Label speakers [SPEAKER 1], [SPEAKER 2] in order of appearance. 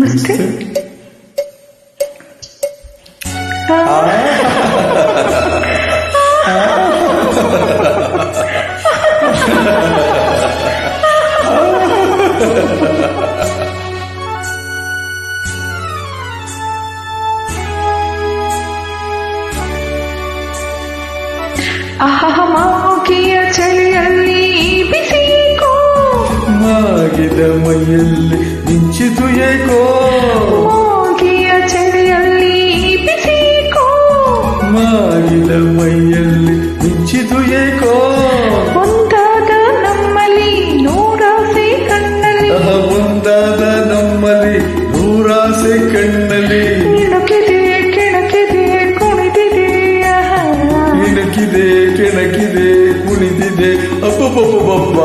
[SPEAKER 1] ನಮಸ್ತೆ. ಮಾಗಿಯ ಚಳಿಯಲ್ಲಿ ಬಿಸಿಕೋ,
[SPEAKER 2] ಮಾಗಿದ ಮೈಯಲ್ಲಿ ಮಿಂಚಿತು ಏಕೋ,
[SPEAKER 1] ಮಾಗಿಯ ಚಳಿಯಲ್ಲಿ ಬಿಸಿಕೋ,
[SPEAKER 2] ಮಾಗಿದ ಮೈಯಲ್ಲಿ ಮಿಂಚಿತು ಏಕೋ,
[SPEAKER 1] ಒಂದಾದ ನಮ್ಮಲ್ಲಿ ನೂರಾಸೆ ಕಣ್ಣಲ್ಲಿ,
[SPEAKER 2] ಒಂದಾದ ನಮ್ಮಲ್ಲಿ ನೂರಾಸೆ ಕಣ್ಣಲ್ಲಿ,
[SPEAKER 1] ಇಣುಕಿದೆ ಕೆಣಕಿದೆ ಕುಣಿದಿದೆ,
[SPEAKER 2] ಇಣುಕಿದೆ ಕೆಣಕಿದೆ ಕುಣಿದಿದೆ ಅಪ್ಪಬ್ಬಬ್ಬಬ್ಬ.